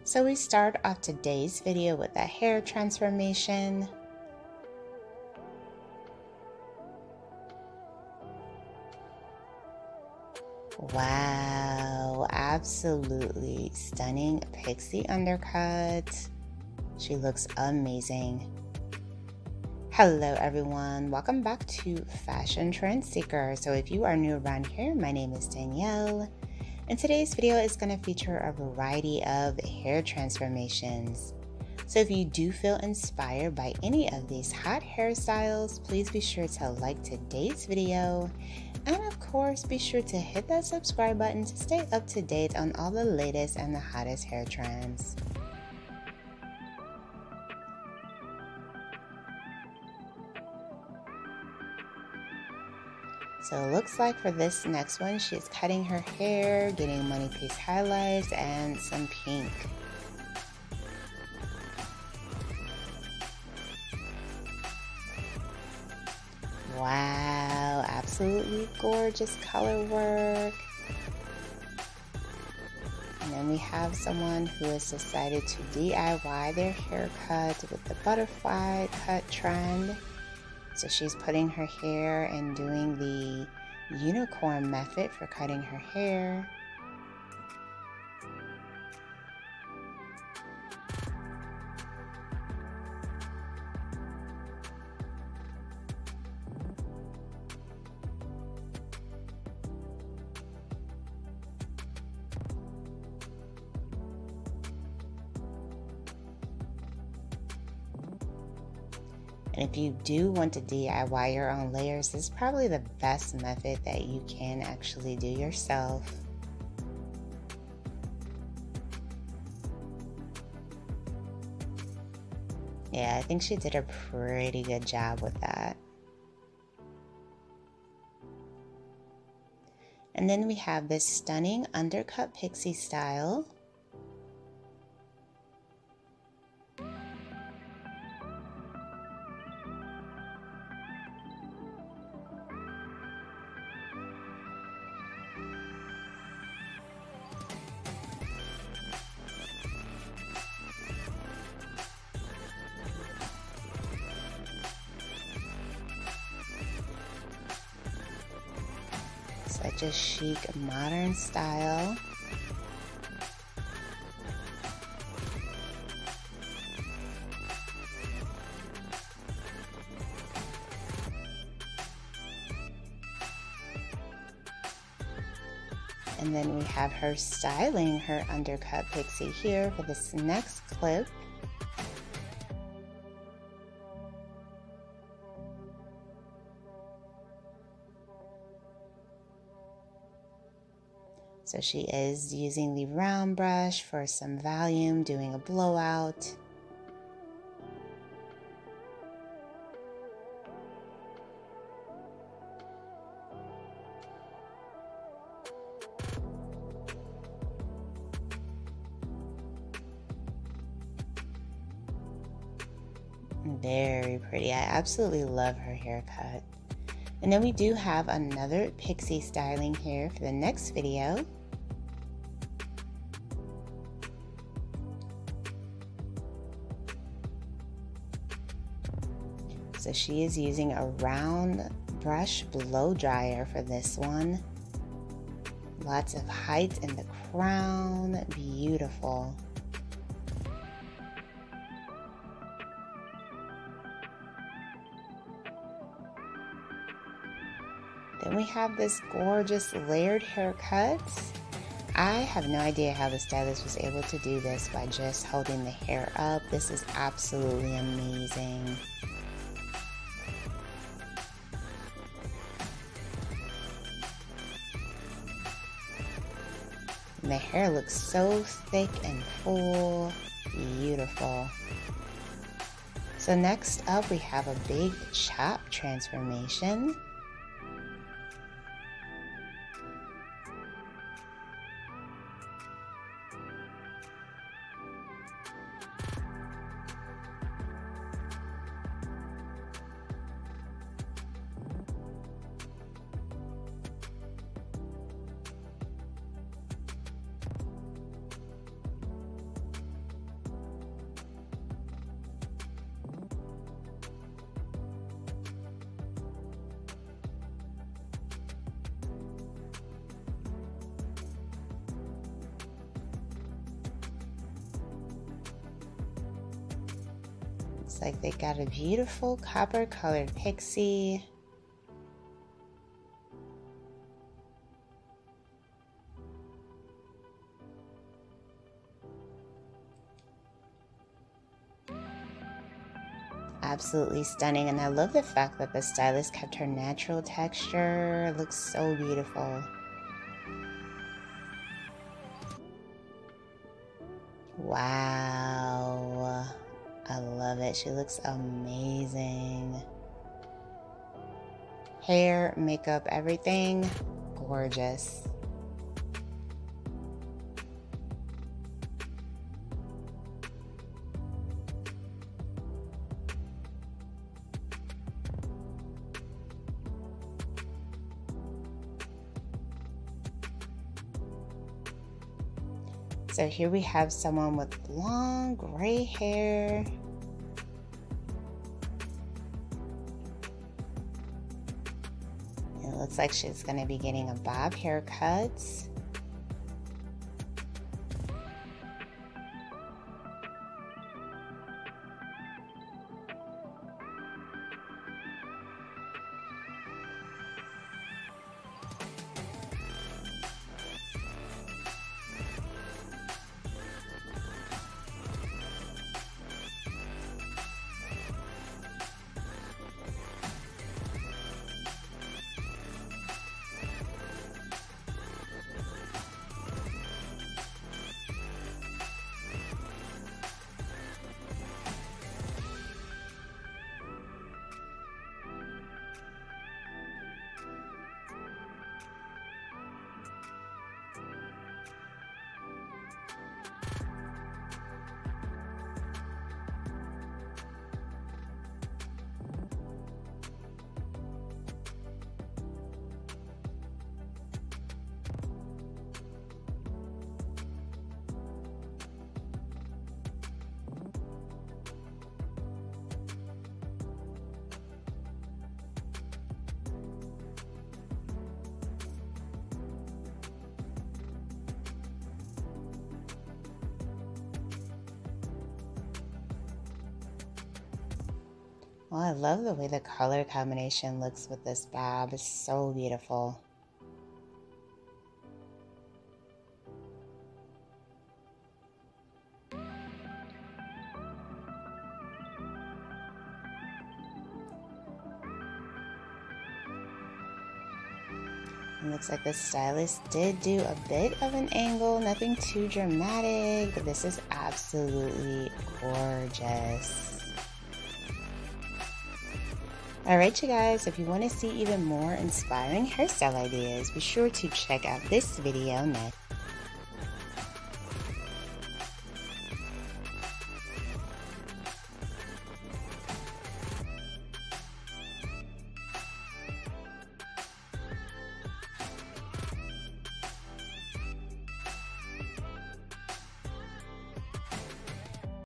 So we start off today's video with a hair transformation. Wow, absolutely stunning pixie undercut. She looks amazing. Hello everyone, welcome back to Fashion Trend Seeker. So if you are new around here, my name is Danielle. And today's video is going to feature a variety of hair transformations. So if you do feel inspired by any of these hot hairstyles, please be sure to like today's video. And of course, be sure to hit that subscribe button to stay up to date on all the latest and the hottest hair trends. So it looks like for this next one, she's cutting her hair, getting money piece highlights, and some pink. Wow, absolutely gorgeous color work. And then we have someone who has decided to DIY their haircut with the butterfly cut trend. So she's putting her hair and doing the unicorn method for cutting her hair. And if you do want to DIY your own layers, this is probably the best method that you can actually do yourself. Yeah, I think she did a pretty good job with that. And then we have this stunning undercut pixie style. Such a chic, modern style. And then we have her styling her undercut pixie here for this next clip. So she is using the round brush for some volume, doing a blowout. Very pretty. I absolutely love her haircut. And then we do have another pixie styling here for the next video. So she is using a round brush blow dryer for this one. Lots of height in the crown, beautiful. Then we have this gorgeous layered haircut. I have no idea how the stylist was able to do this by just holding the hair up. This is absolutely amazing. And the hair looks so thick and full, beautiful. So next up we have a big chop transformation. Looks like they got a beautiful copper colored pixie. Absolutely stunning, and I love the fact that the stylist kept her natural texture. It looks so beautiful. Wow, I love it. She looks amazing. Hair, makeup, everything gorgeous. So here we have someone with long gray hair. It looks like she's going to be getting a bob haircut. Well, I love the way the color combination looks with this bob. It's so beautiful. It looks like the stylist did do a bit of an angle, nothing too dramatic, but this is absolutely gorgeous. Alright you guys, if you want to see even more inspiring hairstyle ideas, be sure to check out this video next.